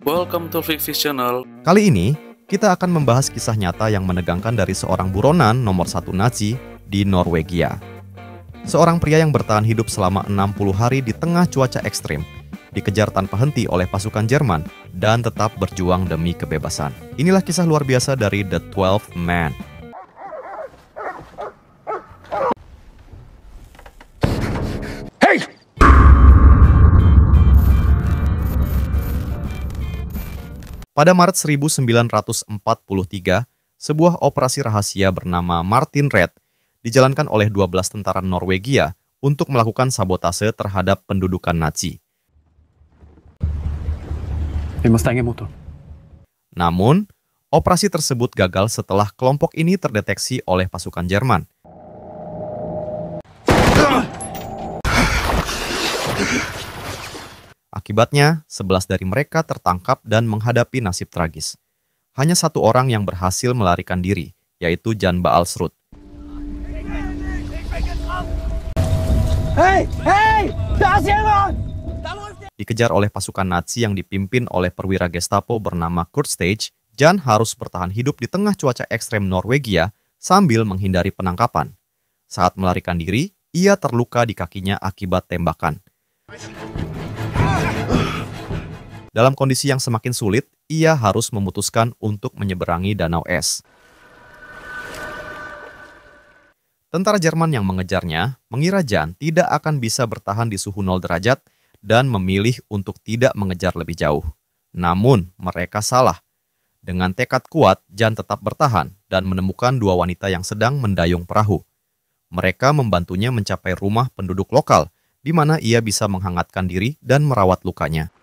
Welcome to Fictional. Kali ini, kita akan membahas kisah nyata yang menegangkan dari seorang buronan nomor 1 Nazi di Norwegia. Seorang pria yang bertahan hidup selama 60 hari di tengah cuaca ekstrim, dikejar tanpa henti oleh pasukan Jerman, dan tetap berjuang demi kebebasan. Inilah kisah luar biasa dari The 12th Man. Hey! Pada Maret 1943, sebuah operasi rahasia bernama Martin Red dijalankan oleh 12 tentara Norwegia untuk melakukan sabotase terhadap pendudukan Nazi. Namun, operasi tersebut gagal setelah kelompok ini terdeteksi oleh pasukan Jerman. Akibatnya, 11 dari mereka tertangkap dan menghadapi nasib tragis. Hanya satu orang yang berhasil melarikan diri, yaitu Jan Baalsrud. Dikejar oleh pasukan Nazi yang dipimpin oleh perwira Gestapo bernama Kurt Stage, Jan harus bertahan hidup di tengah cuaca ekstrem Norwegia sambil menghindari penangkapan. Saat melarikan diri, ia terluka di kakinya akibat tembakan. Dalam kondisi yang semakin sulit, ia harus memutuskan untuk menyeberangi danau es. Tentara Jerman yang mengejarnya mengira Jan tidak akan bisa bertahan di suhu 0 derajat dan memilih untuk tidak mengejar lebih jauh. Namun, mereka salah. Dengan tekad kuat, Jan tetap bertahan dan menemukan dua wanita yang sedang mendayung perahu. Mereka membantunya mencapai rumah penduduk lokal, di mana ia bisa menghangatkan diri dan merawat lukanya.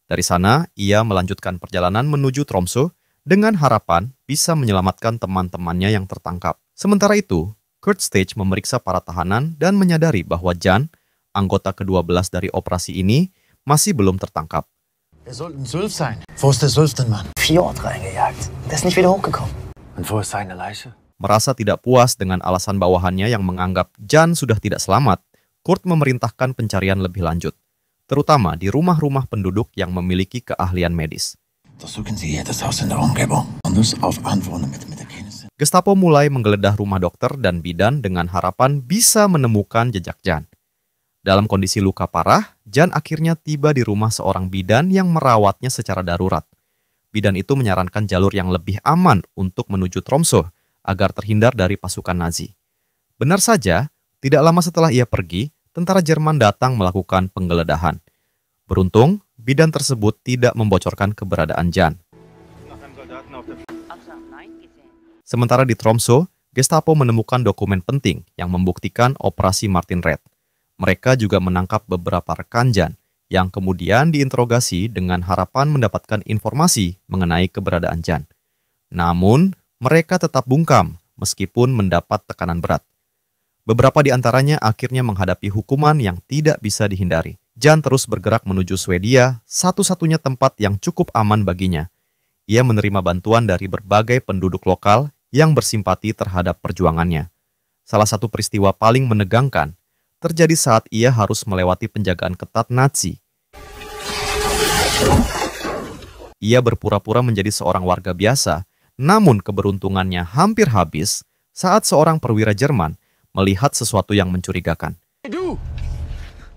Dari sana, ia melanjutkan perjalanan menuju Tromsø dengan harapan bisa menyelamatkan teman-temannya yang tertangkap. Sementara itu, Kurt Stage memeriksa para tahanan dan menyadari bahwa Jan, anggota ke-12 dari operasi ini, masih belum tertangkap. Er sollten 12 sein. Wo ist der 12. Mann? Fjord reingejagt. Der ist nicht wieder hochgekommen. Und wo ist seine Leiche? Merasa tidak puas dengan alasan bawahannya yang menganggap Jan sudah tidak selamat, Kurt memerintahkan pencarian lebih lanjut, terutama di rumah-rumah penduduk yang memiliki keahlian medis. Gestapo mulai menggeledah rumah dokter dan bidan dengan harapan bisa menemukan jejak Jan. Dalam kondisi luka parah, Jan akhirnya tiba di rumah seorang bidan yang merawatnya secara darurat. Bidan itu menyarankan jalur yang lebih aman untuk menuju Tromsø agar terhindar dari pasukan Nazi. Benar saja, tidak lama setelah ia pergi, tentara Jerman datang melakukan penggeledahan. Beruntung, bidan tersebut tidak membocorkan keberadaan Jan. Sementara di Tromsø, Gestapo menemukan dokumen penting yang membuktikan operasi Martin Red. Mereka juga menangkap beberapa rekan Jan yang kemudian diinterogasi dengan harapan mendapatkan informasi mengenai keberadaan Jan. Namun, mereka tetap bungkam meskipun mendapat tekanan berat. Beberapa di antaranya akhirnya menghadapi hukuman yang tidak bisa dihindari. Jan terus bergerak menuju Swedia, satu-satunya tempat yang cukup aman baginya. Ia menerima bantuan dari berbagai penduduk lokal yang bersimpati terhadap perjuangannya. Salah satu peristiwa paling menegangkan terjadi saat ia harus melewati penjagaan ketat Nazi. Ia berpura-pura menjadi seorang warga biasa, namun keberuntungannya hampir habis saat seorang perwira Jerman melihat sesuatu yang mencurigakan.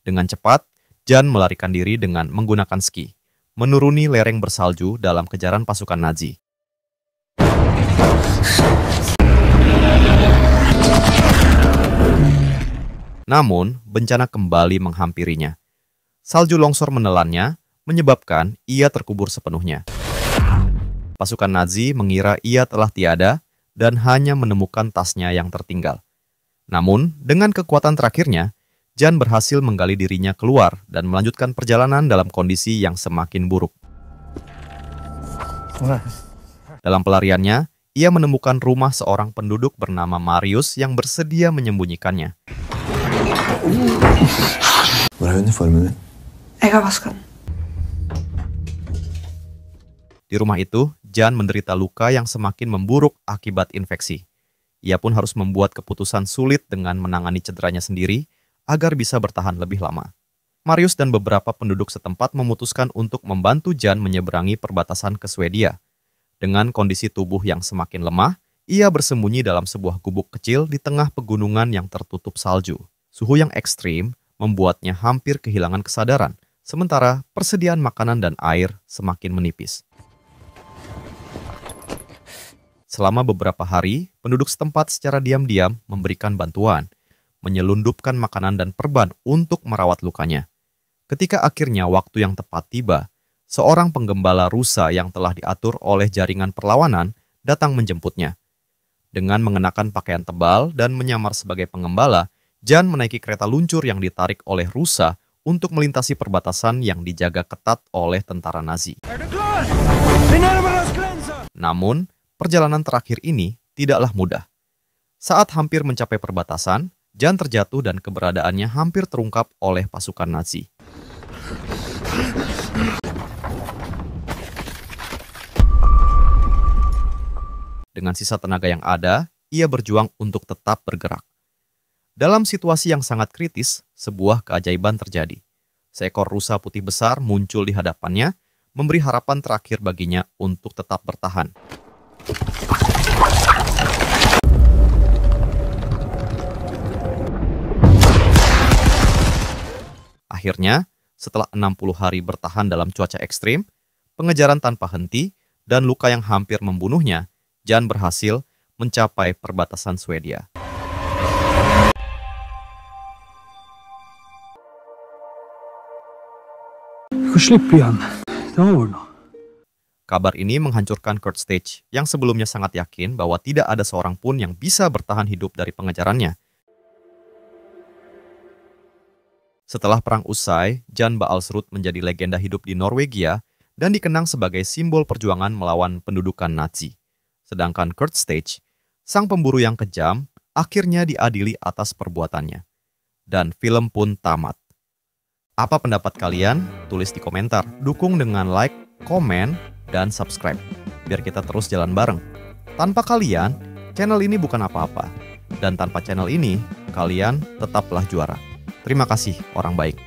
Dengan cepat, Jan melarikan diri dengan menggunakan ski, menuruni lereng bersalju dalam kejaran pasukan Nazi. Namun, bencana kembali menghampirinya. Salju longsor menelannya, menyebabkan ia terkubur sepenuhnya. Pasukan Nazi mengira ia telah tiada dan hanya menemukan tasnya yang tertinggal. Namun, dengan kekuatan terakhirnya, Jan berhasil menggali dirinya keluar dan melanjutkan perjalanan dalam kondisi yang semakin buruk. Dalam pelariannya, ia menemukan rumah seorang penduduk bernama Marius yang bersedia menyembunyikannya. Di rumah itu, Jan menderita luka yang semakin memburuk akibat infeksi. Ia pun harus membuat keputusan sulit dengan menangani cederanya sendiri agar bisa bertahan lebih lama. Marius dan beberapa penduduk setempat memutuskan untuk membantu Jan menyeberangi perbatasan ke Swedia. Dengan kondisi tubuh yang semakin lemah, ia bersembunyi dalam sebuah gubuk kecil di tengah pegunungan yang tertutup salju. Suhu yang ekstrim membuatnya hampir kehilangan kesadaran, sementara persediaan makanan dan air semakin menipis. Selama beberapa hari, penduduk setempat secara diam-diam memberikan bantuan, menyelundupkan makanan dan perban untuk merawat lukanya. Ketika akhirnya waktu yang tepat tiba, seorang penggembala rusa yang telah diatur oleh jaringan perlawanan datang menjemputnya. Dengan mengenakan pakaian tebal dan menyamar sebagai pengembala, Jan menaiki kereta luncur yang ditarik oleh rusa untuk melintasi perbatasan yang dijaga ketat oleh tentara Nazi. Namun, perjalanan terakhir ini tidaklah mudah. Saat hampir mencapai perbatasan, Jan terjatuh dan keberadaannya hampir terungkap oleh pasukan Nazi. Dengan sisa tenaga yang ada, ia berjuang untuk tetap bergerak. Dalam situasi yang sangat kritis, sebuah keajaiban terjadi. Seekor rusa putih besar muncul di hadapannya, memberi harapan terakhir baginya untuk tetap bertahan. Akhirnya, setelah 60 hari bertahan dalam cuaca ekstrim, pengejaran tanpa henti, dan luka yang hampir membunuhnya, Jan berhasil mencapai perbatasan Swedia. Kabar ini menghancurkan Kurt Stage yang sebelumnya sangat yakin bahwa tidak ada seorang pun yang bisa bertahan hidup dari pengejarannya. Setelah perang usai, Jan Baalsrud menjadi legenda hidup di Norwegia dan dikenang sebagai simbol perjuangan melawan pendudukan Nazi. Sedangkan Kurt Stage, sang pemburu yang kejam, akhirnya diadili atas perbuatannya. Dan film pun tamat. Apa pendapat kalian? Tulis di komentar. Dukung dengan like, komen, dan subscribe. Biar kita terus jalan bareng. Tanpa kalian, channel ini bukan apa-apa. Dan tanpa channel ini, kalian tetaplah juara. Terima kasih, orang baik.